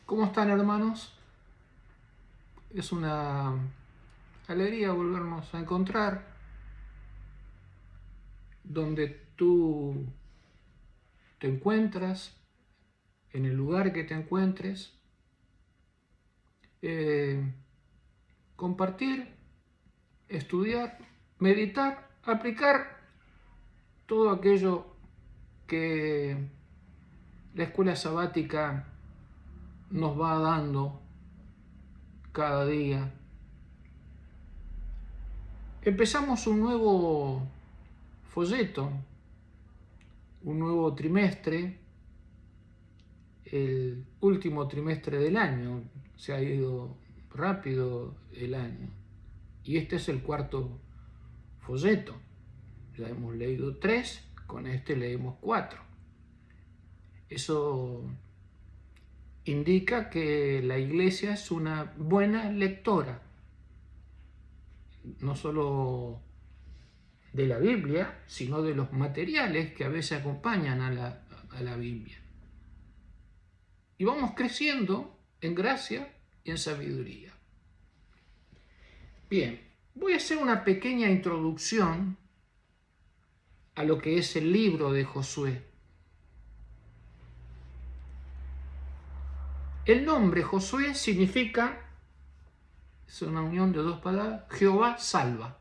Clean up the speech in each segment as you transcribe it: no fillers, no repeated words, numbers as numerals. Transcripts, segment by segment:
¿Cómo están, hermanos? Es una alegría volvernos a encontrar donde tú te encuentras, en el lugar que te encuentres, eh, compartir, estudiar, meditar, aplicar todo aquello que la escuela sabática nos va dando cada día. Empezamos un nuevo folleto, un nuevo trimestre, el último trimestre del año. Se ha ido rápido el año. Y este es el cuarto folleto. Ya hemos leído 3, con este leemos 4. Eso indica que la iglesia es una buena lectora, no solo de la Biblia, sino de los materiales que a veces acompañan a la Biblia. Y vamos creciendo en gracia y en sabiduría. Bien, voy a hacer una pequeña introducción a lo que es el libro de Josué. El nombre Josué significa, es una unión de 2 palabras, Jehová salva,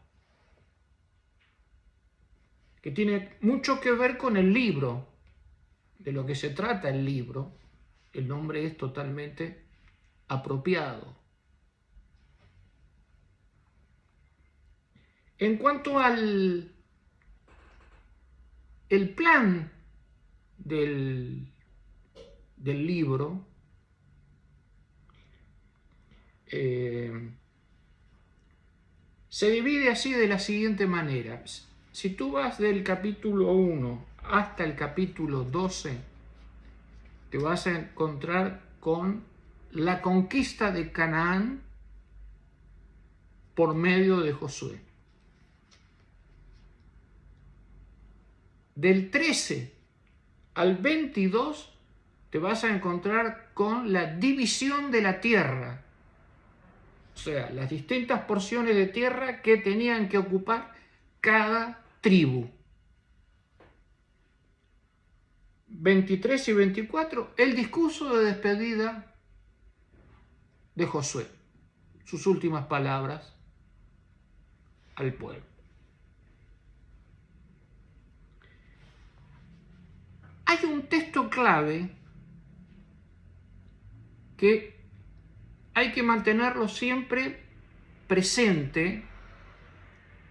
que tiene mucho que ver con el libro, de lo que se trata el libro. El nombre es totalmente apropiado. En cuanto al el plan del libro, se divide así de la siguiente manera. Si tú vas del capítulo 1 hasta el capítulo 12, te vas a encontrar con la conquista de Canaán por medio de Josué. Del 13 al 22 te vas a encontrar con la división de la tierra, o sea, las distintas porciones de tierra que tenían que ocupar cada tribu. 23 y 24, el discurso de despedida de Josué, sus últimas palabras al pueblo. Hay un texto clave que hay que mantenerlo siempre presente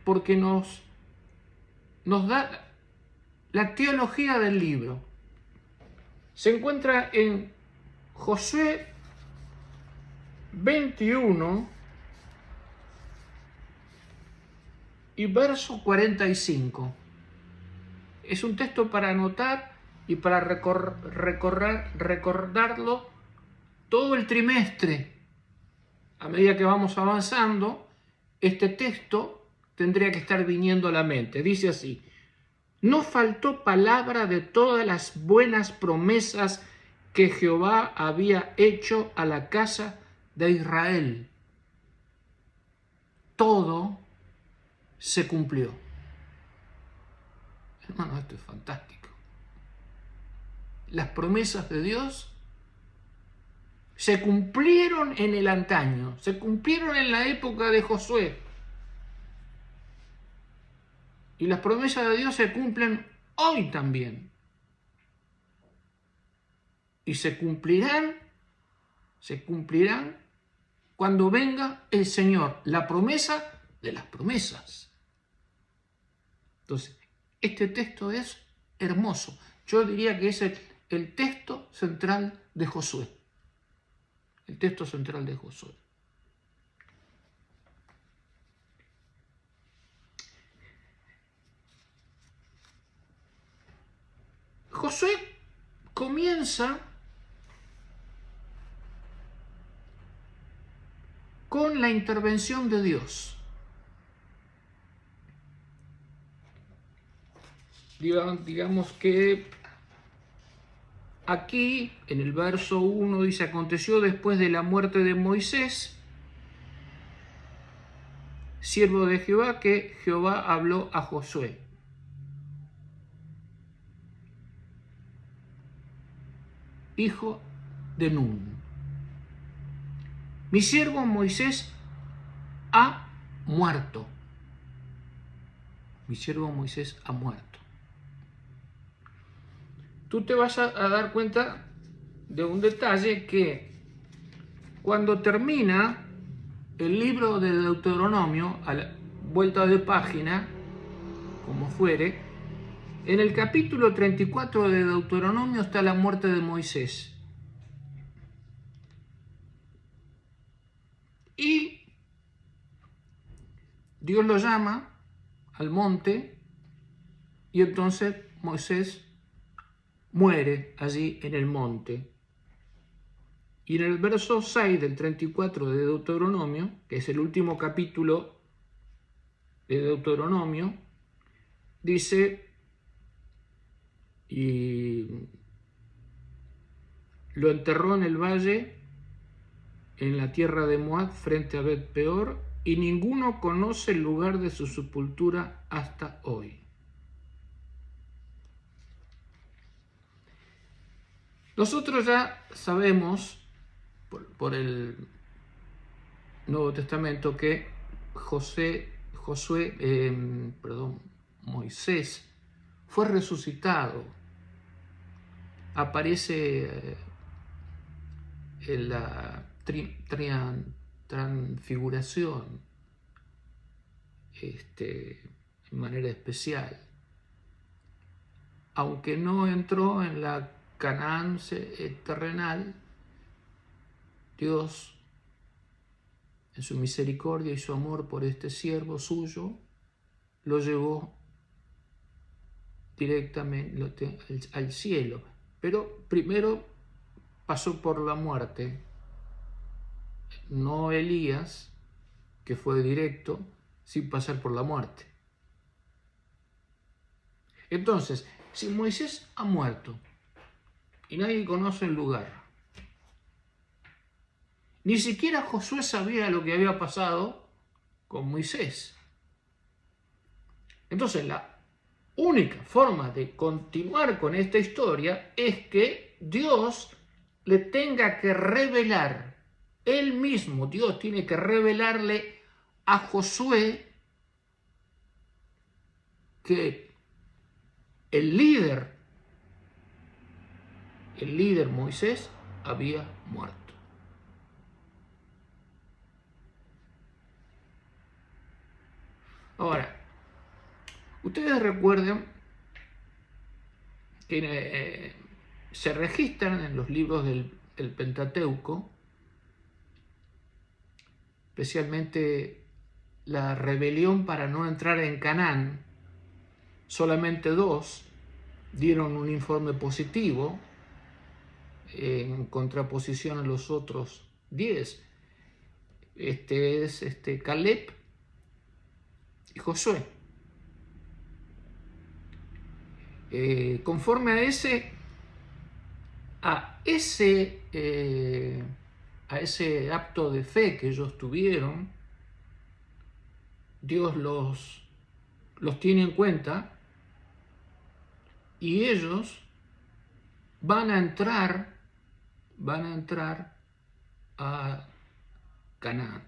porque nos da la teología del libro. Se encuentra en Josué 21 y verso 45. Es un texto para anotar y para recordarlo todo el trimestre. A medida que vamos avanzando, este texto tendría que estar viniendo a la mente. Dice así: no faltó palabra de todas las buenas promesas que Jehová había hecho a la casa de Israel. Todo se cumplió. Hermano, esto es fantástico. Las promesas de Dios se cumplieron en el antaño, se cumplieron en la época de Josué. Y las promesas de Dios se cumplen hoy también. Y se cumplirán cuando venga el Señor, la promesa de las promesas. Entonces, este texto es hermoso. Yo diría que es el texto central de Josué. El texto central de Josué. Josué comienza con la intervención de Dios. Digamos que aquí en el verso 1 dice: aconteció después de la muerte de Moisés, siervo de Jehová, que Jehová habló a Josué. Hijo de Nun. Mi siervo Moisés ha muerto. Mi siervo Moisés ha muerto. Tú te vas a dar cuenta de un detalle, que cuando termina el libro de Deuteronomio, a la vuelta de página, como fuere, en el capítulo 34 de Deuteronomio está la muerte de Moisés. Y Dios lo llama al monte, y entonces Moisés muere allí en el monte. Y en el verso 6 del 34 de Deuteronomio, que es el último capítulo de Deuteronomio, dice: y lo enterró en el valle, en la tierra de Moab, frente a Bet Peor, y ninguno conoce el lugar de su sepultura hasta hoy. Nosotros ya sabemos por el Nuevo Testamento que Moisés fue resucitado. Aparece en la transfiguración de manera especial. Aunque no entró en la Canaán terrenal, Dios, en su misericordia y su amor por este siervo suyo, lo llevó directamente al cielo. Pero primero pasó por la muerte. No Elías, que fue directo, sin pasar por la muerte. Entonces, si Moisés ha muerto y nadie conoce el lugar, ni siquiera Josué sabía lo que había pasado con Moisés. Entonces, la única forma de continuar con esta historia es que Dios le tenga que revelar, él mismo, Dios tiene que revelarle a Josué que el líder Moisés había muerto. Ahora, ustedes recuerden que se registran en los libros del Pentateuco, especialmente la rebelión para no entrar en Canaán. Solamente 2 dieron un informe positivo, en contraposición a los otros 10. Caleb y Josué. Conforme a ese acto de fe que ellos tuvieron, Dios los tiene en cuenta, y ellos van a entrar a Canaán.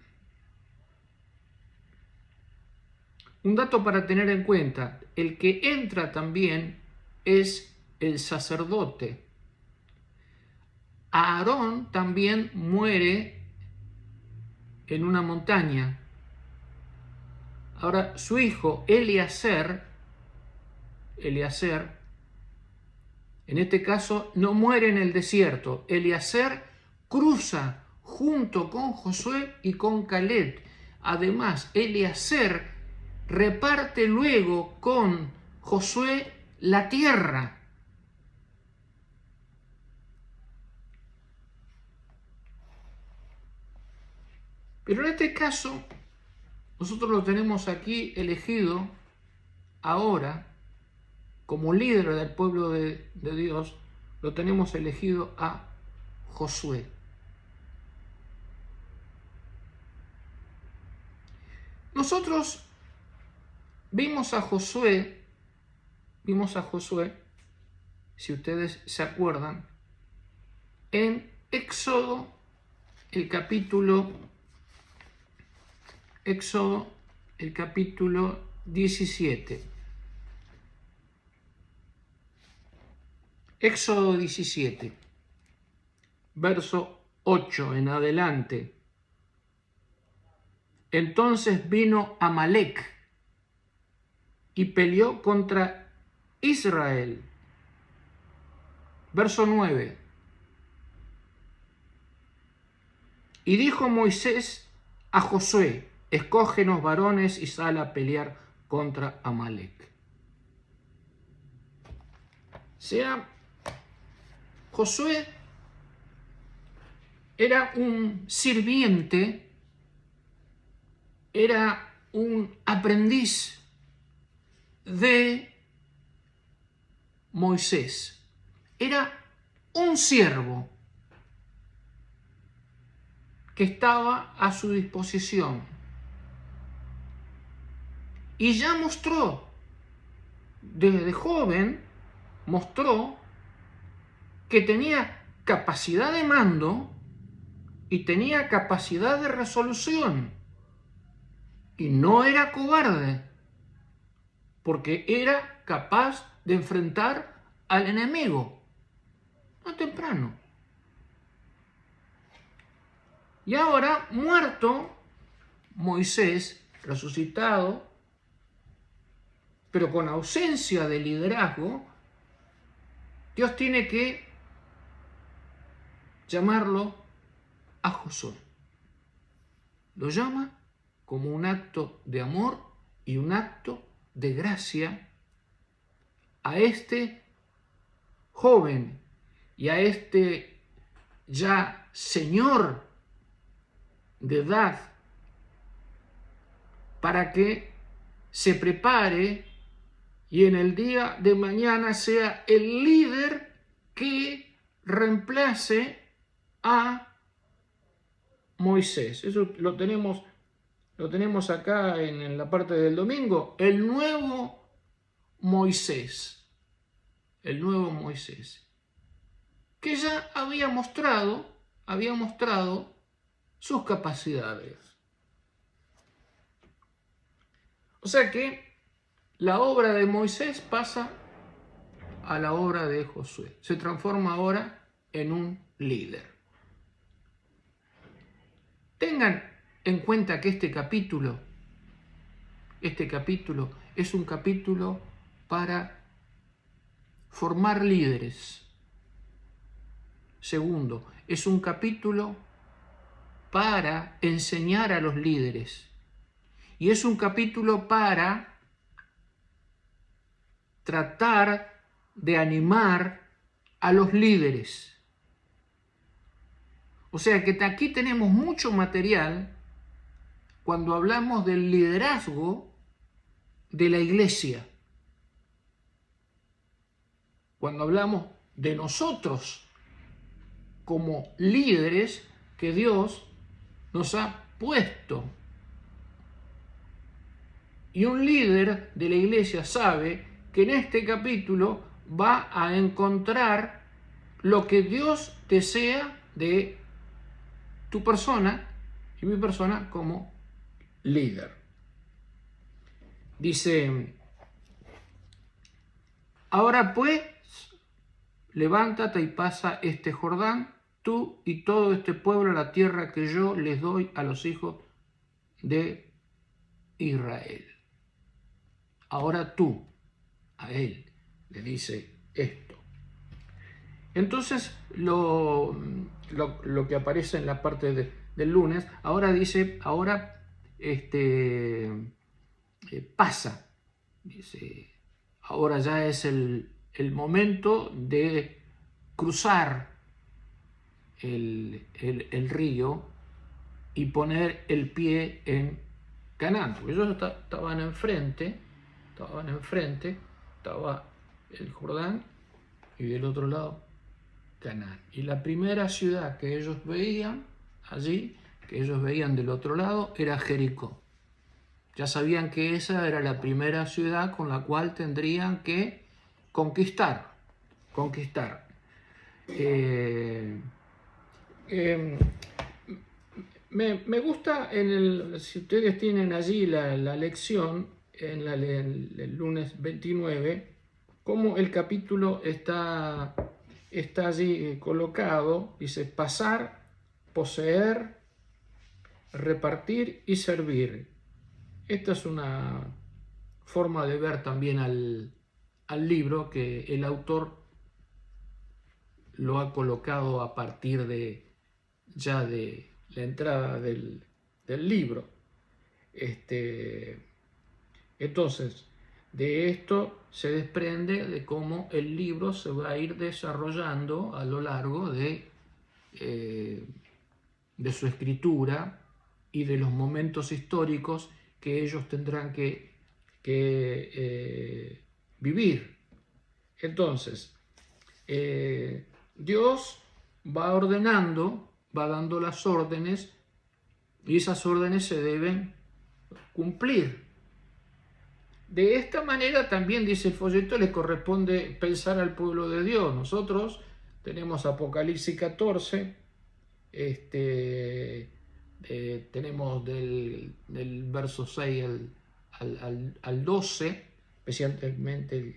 Un dato para tener en cuenta: el que entra también es el sacerdote. Aarón también muere en una montaña. Ahora, su hijo Eliezer, en este caso, no muere en el desierto. Eliezer cruza junto con Josué y con Caleb. Además, Eliezer reparte luego con Josué la tierra. Pero en este caso, nosotros lo tenemos aquí elegido ahora como líder del pueblo de Dios, lo tenemos elegido a Josué. Nosotros vimos a Josué, si ustedes se acuerdan, en Éxodo, el capítulo 17. Éxodo 17, verso 8 en adelante. Entonces vino Amalec y peleó contra Israel. Verso 9. Y dijo Moisés a Josué: escógenos varones y sal a pelear contra Amalec. O sea, Josué era un sirviente, era un aprendiz de Moisés, era un siervo que estaba a su disposición. Y ya mostró, desde joven, mostró que tenía capacidad de mando y tenía capacidad de resolución. Y no era cobarde, porque era capaz de enfrentar al enemigo, no temprano. Y ahora, muerto Moisés, resucitado, pero con ausencia de liderazgo, Dios tiene que llamarlo a Josué. Lo llama como un acto de amor y un acto de gracia a este joven y a este ya señor de edad, para que se prepare y en el día de mañana sea el líder que reemplace a Moisés. Eso lo tenemos acá en la parte del domingo. El nuevo Moisés, que ya había mostrado sus capacidades. O sea que la obra de Moisés pasa a la obra de Josué. Se transforma ahora en un líder. Tengan en cuenta que este capítulo es un capítulo para formar líderes. Segundo, es un capítulo para enseñar a los líderes. Y es un capítulo para tratar de animar a los líderes. O sea que aquí tenemos mucho material cuando hablamos del liderazgo de la iglesia. Cuando hablamos de nosotros como líderes que Dios nos ha puesto. Y un líder de la iglesia sabe que en este capítulo va a encontrar lo que Dios desea de tu persona y mi persona como líder. Dice: ahora pues, levántate y pasa este Jordán, tú y todo este pueblo, a la tierra que yo les doy a los hijos de Israel. Ahora tú, a él, le dice esto. Entonces, lo que aparece en la parte del lunes, ahora dice, pasa. Dice, ahora ya es el momento de cruzar el río y poner el pie en Canaán. Porque ellos estaban enfrente, estaba el Jordán y del otro lado Canaán. Y la primera ciudad que ellos veían allí, que ellos veían del otro lado, era Jericó. Ya sabían que esa era la primera ciudad con la cual tendrían que conquistar. Me gusta, si ustedes tienen allí la lección, el lunes 29, cómo el capítulo está allí colocado. Dice: pasar, poseer, repartir y servir. Esta es una forma de ver también al libro, que el autor lo ha colocado a partir de la entrada del libro. Entonces, de esto se desprende de cómo el libro se va a ir desarrollando a lo largo de su escritura y de los momentos históricos que ellos tendrán que vivir. Entonces, Dios va ordenando, va dando las órdenes, y esas órdenes se deben cumplir. De esta manera también, dice el folleto, le corresponde pensar al pueblo de Dios. Nosotros tenemos Apocalipsis 14, tenemos del verso 6 al 12, especialmente el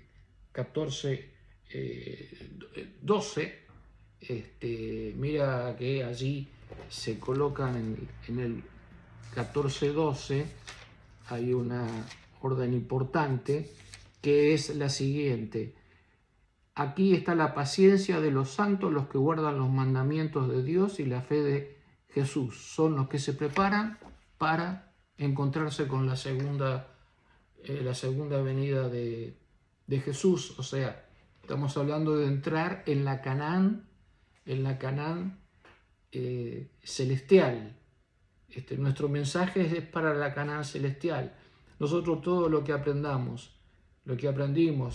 14, 12. Mira que allí se colocan en el 14-12, hay una orden importante que es la siguiente: aquí está la paciencia de los santos, los que guardan los mandamientos de Dios y la fe de Jesús. Son los que se preparan para encontrarse con la segunda venida de Jesús. O sea, estamos hablando de entrar en la Canaán celestial. Nuestro mensaje es para la Canaán celestial. Nosotros todo lo que aprendimos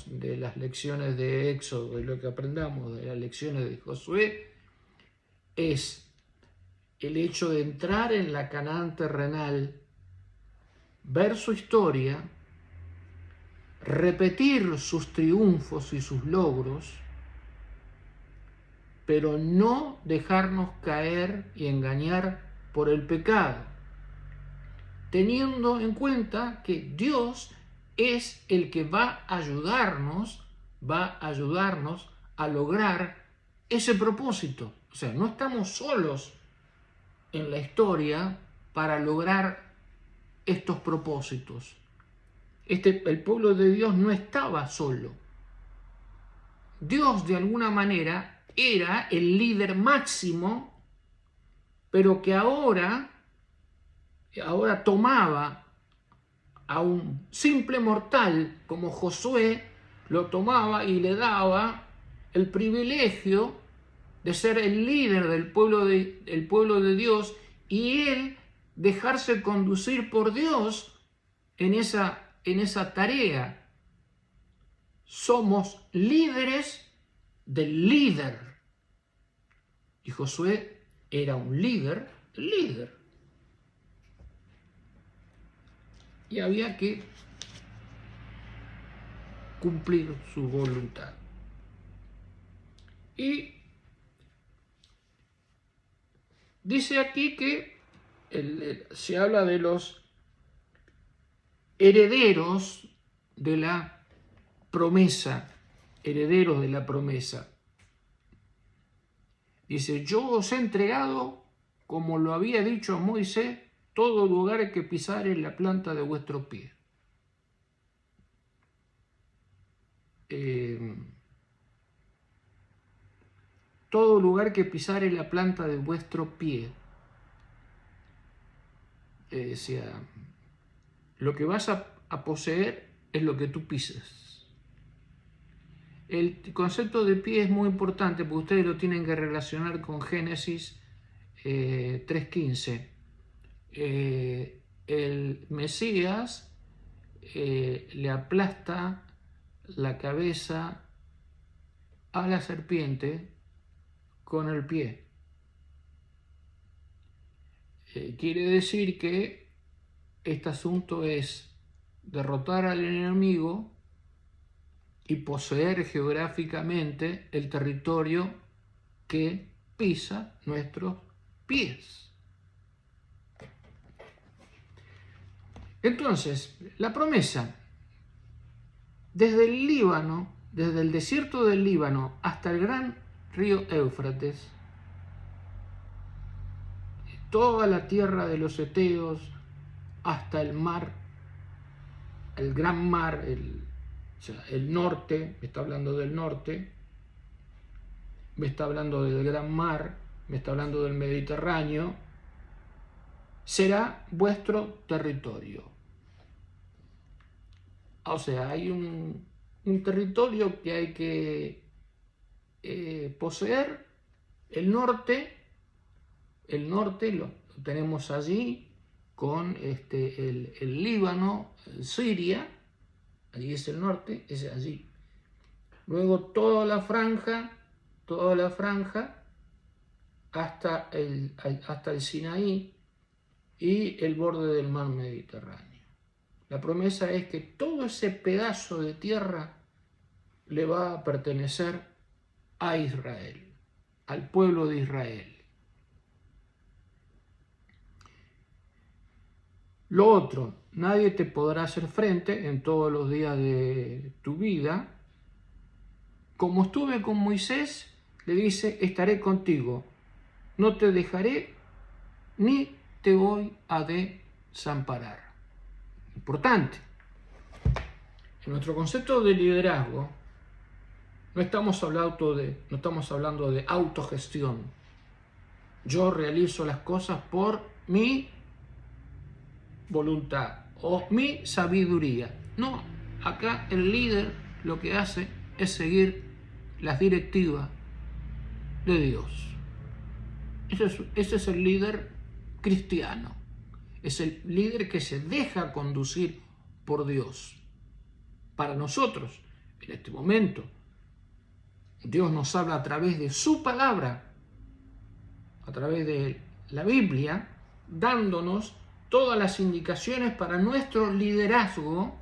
de las lecciones de Éxodo, y lo que aprendamos de las lecciones de Josué, es el hecho de entrar en la Canaán terrenal, ver su historia, repetir sus triunfos y sus logros, pero no dejarnos caer y engañar por el pecado, teniendo en cuenta que Dios es el que va a ayudarnos a lograr ese propósito. O sea, no estamos solos en la historia para lograr estos propósitos. El pueblo de Dios no estaba solo. Dios, de alguna manera, era el líder máximo, pero que ahora tomaba a un simple mortal como Josué, lo tomaba y le daba el privilegio de ser el líder del pueblo de Dios, y él dejarse conducir por Dios en esa tarea. Somos líderes del líder. Y Josué era un líder. Y había que cumplir su voluntad. Y dice aquí que se habla de los herederos de la promesa. Dice: yo os he entregado, como lo había dicho a Moisés, todo lugar que pisare la planta de vuestro pie. Todo lugar que pisare la planta de vuestro pie. Decía, lo que vas a poseer es lo que tú pises. El concepto de pie es muy importante porque ustedes lo tienen que relacionar con Génesis 3:15. El Mesías le aplasta la cabeza a la serpiente con el pie. Quiere decir que este asunto es derrotar al enemigo y poseer geográficamente el territorio que pisa nuestros pies. Entonces, la promesa, desde el Líbano, desde el desierto del Líbano hasta el gran río Éufrates, toda la tierra de los Eteos, hasta el mar, el gran mar, el norte, me está hablando del norte, me está hablando del gran mar, me está hablando del Mediterráneo, será vuestro territorio. O sea, hay un territorio que hay que poseer. El norte lo tenemos allí con el Líbano, Siria, allí es el norte, es allí. Luego toda la franja hasta el Sinaí y el borde del mar Mediterráneo. La promesa es que todo ese pedazo de tierra le va a pertenecer a Israel, al pueblo de Israel. Lo otro, nadie te podrá hacer frente en todos los días de tu vida. Como estuve con Moisés, le dice, estaré contigo, no te dejaré ni te voy a desamparar. Importante. En nuestro concepto de liderazgo no estamos hablando de autogestión. Yo realizo las cosas por mi voluntad o mi sabiduría. No, acá el líder lo que hace es seguir las directivas de Dios. Ese es el líder cristiano. Es el líder que se deja conducir por Dios. Para nosotros, en este momento, Dios nos habla a través de su palabra, a través de la Biblia, dándonos todas las indicaciones para nuestro liderazgo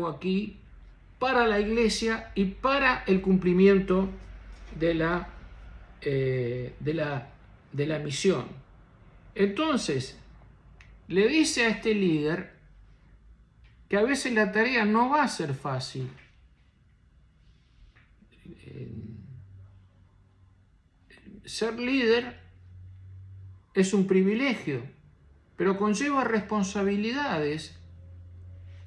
aquí, para la iglesia y para el cumplimiento de la misión. Entonces, le dice a este líder que a veces la tarea no va a ser fácil. Ser líder es un privilegio, pero conlleva responsabilidades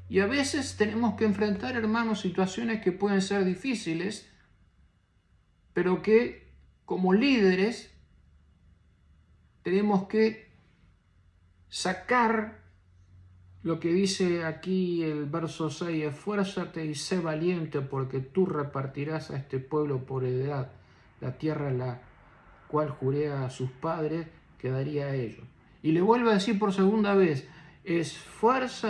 y a veces tenemos que enfrentar, hermanos, situaciones que pueden ser difíciles, pero que como líderes tenemos que sacar lo que dice aquí el verso 6, esfuérzate y sé valiente porque tú repartirás a este pueblo por heredad la tierra la cual juré a sus padres que daría a ellos. Y le vuelvo a decir por segunda vez,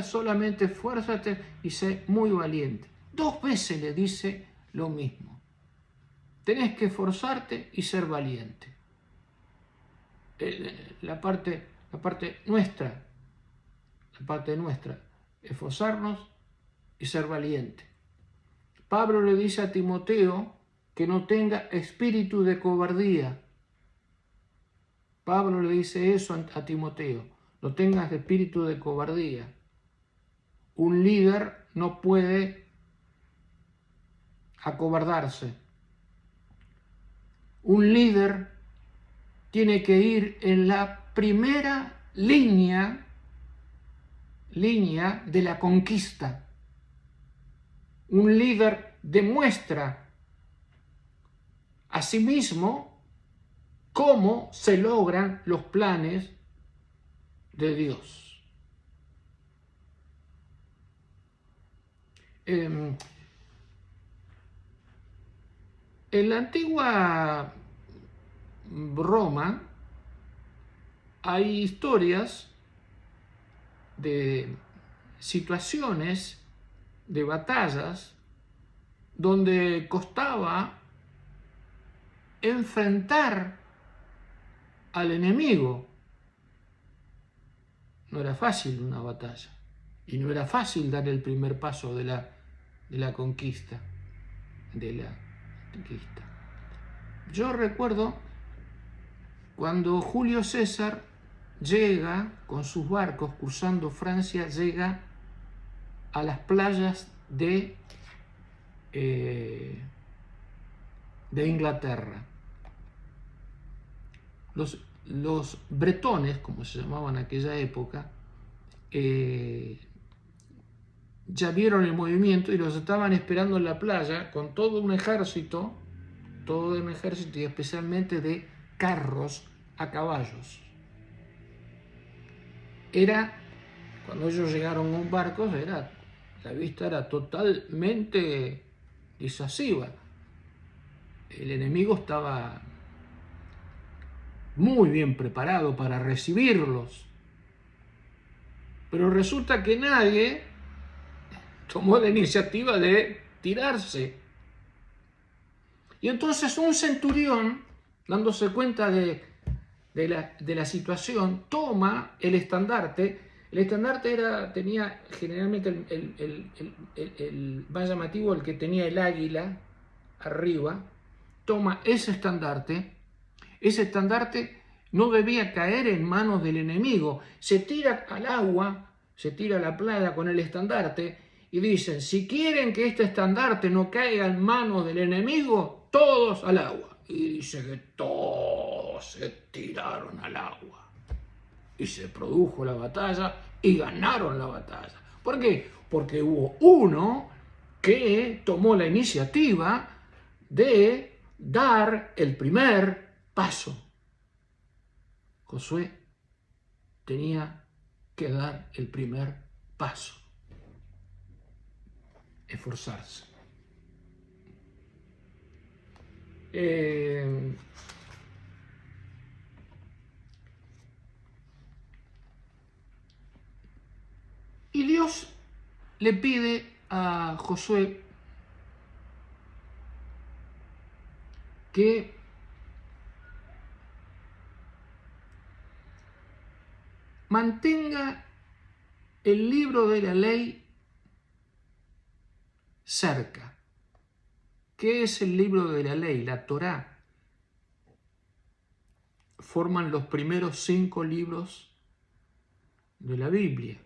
solamente esfuérzate y sé muy valiente. 2 veces le dice lo mismo. Tenés que esforzarte y ser valiente. La parte nuestra, esforzarnos y ser valiente. Pablo le dice a Timoteo que no tenga espíritu de cobardía. Pablo le dice eso a Timoteo, no tengas espíritu de cobardía. Un líder no puede acobardarse. Un líder tiene que ir en la primera línea de la conquista. Un líder demuestra a sí mismo cómo se logran los planes de Dios. En la antigua Roma hay historias de situaciones, de batallas, donde costaba enfrentar al enemigo. No era fácil una batalla y no era fácil dar el primer paso de la conquista. Yo recuerdo cuando Julio César llega con sus barcos cruzando Francia, llega a las playas de Inglaterra. Los bretones, como se llamaban en aquella época, ya vieron el movimiento y los estaban esperando en la playa con todo un ejército y especialmente de carros a caballos. Cuando ellos llegaron a un barco, la vista era totalmente disuasiva. El enemigo estaba muy bien preparado para recibirlos. Pero resulta que nadie tomó la iniciativa de tirarse. Y entonces un centurión, dándose cuenta de la situación, toma el estandarte. El estandarte tenía generalmente el más llamativo, el que tenía el águila arriba. Toma ese estandarte. Ese estandarte no debía caer en manos del enemigo. Se tira al agua, se tira a la playa con el estandarte y dicen: si quieren que este estandarte no caiga en manos del enemigo, todos al agua. Y dice que todos se tiraron al agua. Y se produjo la batalla y ganaron la batalla. ¿Por qué? Porque hubo uno que tomó la iniciativa de dar el primer paso. Josué tenía que dar el primer paso. Esforzarse. Y Dios le pide a Josué que mantenga el libro de la ley cerca. ¿Qué es el libro de la ley? La Torá. Forman los primeros 5 libros de la Biblia.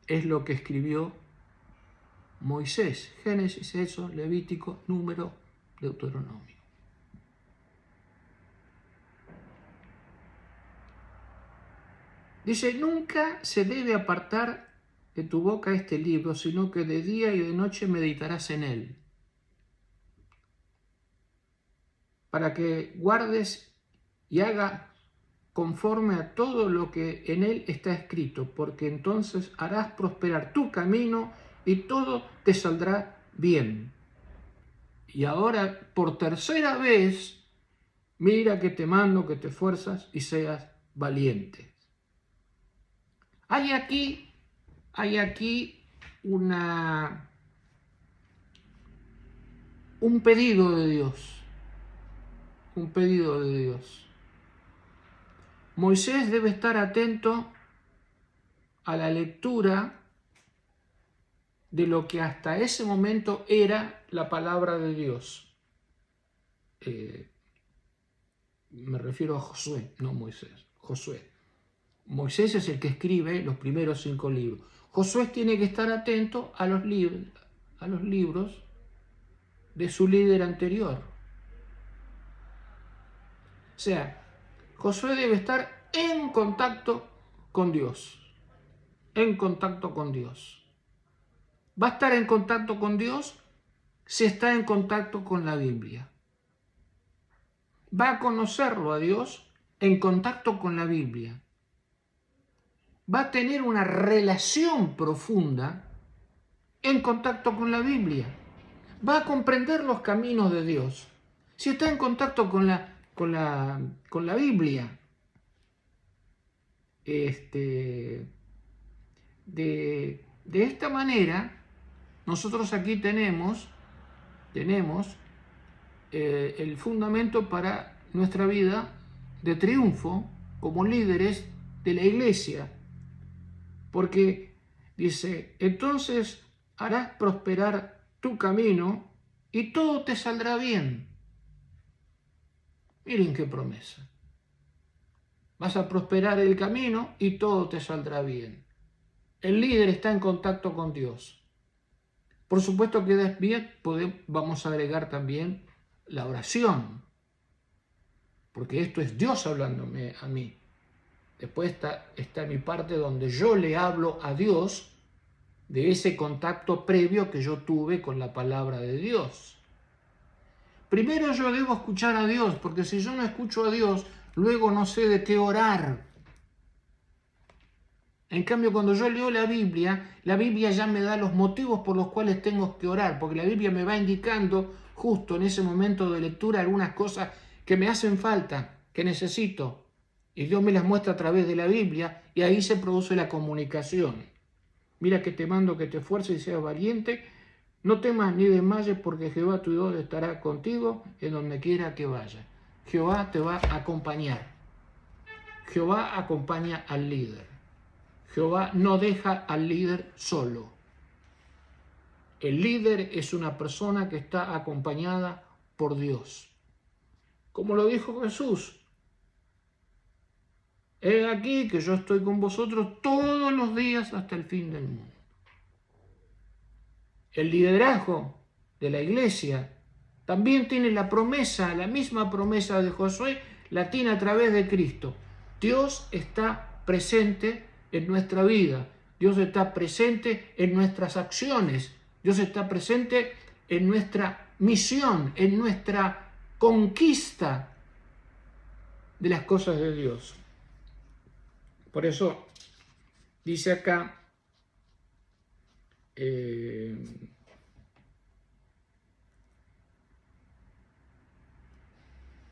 Es lo que escribió Moisés: Génesis, Éxodo, Levítico, Número, Deuteronomio. Dice: nunca se debe apartar de tu boca este libro, sino que de día y de noche meditarás en él, para que guardes y hagas conforme a todo lo que en él está escrito, porque entonces harás prosperar tu camino y todo te saldrá bien. Y ahora, por tercera vez, mira que te mando que te esfuerzas y seas valiente. Hay aquí un pedido de Dios. Un pedido de Dios. Moisés debe estar atento a la lectura de lo que hasta ese momento era la palabra de Dios. Me refiero a Josué, no Moisés. Josué. Moisés es el que escribe los primeros 5 libros. Josué tiene que estar atento a los libros de su líder anterior. O sea, Josué debe estar en contacto con Dios. En contacto con Dios. Va a estar en contacto con Dios si está en contacto con la Biblia. Va a conocerlo a Dios en contacto con la Biblia. Va a tener una relación profunda en contacto con la Biblia. Va a comprender los caminos de Dios si está en contacto con la Biblia. De esta manera, nosotros aquí tenemos el fundamento para nuestra vida de triunfo como líderes de la iglesia. Porque dice, entonces harás prosperar tu camino y todo te saldrá bien. Miren qué promesa. Vas a prosperar el camino y todo te saldrá bien. El líder está en contacto con Dios. Por supuesto que después vamos a agregar también la oración, porque esto es Dios hablándome a mí. Después está mi parte donde yo le hablo a Dios de ese contacto previo que yo tuve con la palabra de Dios. Primero yo debo escuchar a Dios, porque si yo no escucho a Dios, luego no sé de qué orar. En cambio, cuando yo leo la Biblia ya me da los motivos por los cuales tengo que orar, porque la Biblia me va indicando justo en ese momento de lectura algunas cosas que me hacen falta, que necesito. Y Dios me las muestra a través de la Biblia y ahí se produce la comunicación. Mira que te mando que te esfuerces y seas valiente. No temas ni desmayes, porque Jehová tu Dios estará contigo en donde quiera que vayas. Jehová te va a acompañar. Jehová acompaña al líder. Jehová no deja al líder solo. El líder es una persona que está acompañada por Dios. Como lo dijo Jesús. He aquí que yo estoy con vosotros todos los días hasta el fin del mundo. El liderazgo de la iglesia también tiene la promesa, la misma promesa de Josué, la tiene a través de Cristo. Dios está presente en nuestra vida. Dios está presente en nuestras acciones. Dios está presente en nuestra misión, en nuestra conquista de las cosas de Dios. Por eso dice acá,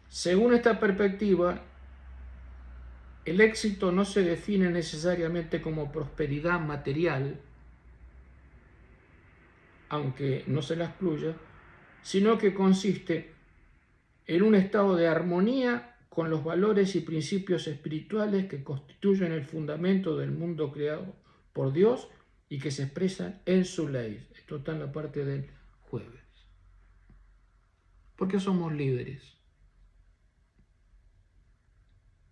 según esta perspectiva, el éxito no se define necesariamente como prosperidad material, aunque no se la excluya, sino que consiste en un estado de armonía con los valores y principios espirituales que constituyen el fundamento del mundo creado por Dios y que se expresan en su ley. Esto está en la parte del jueves. ¿Por qué somos líderes?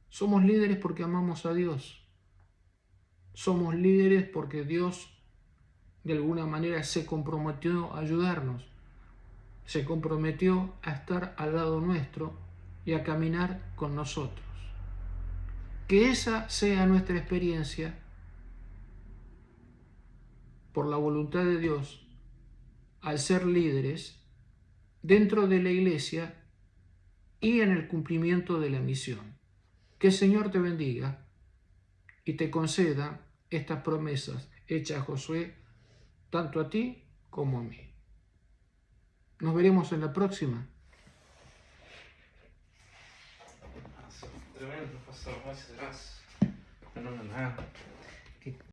Somos líderes porque amamos a Dios. Somos líderes porque Dios de alguna manera se comprometió a ayudarnos. Se comprometió a estar al lado nuestro y a caminar con nosotros. Que esa sea nuestra experiencia por la voluntad de Dios al ser líderes dentro de la iglesia y en el cumplimiento de la misión. Que el Señor te bendiga y te conceda estas promesas hechas a Josué, tanto a ti como a mí. Nos veremos en la próxima. Tremendo, pastor. Muchas gracias. Fenomenal.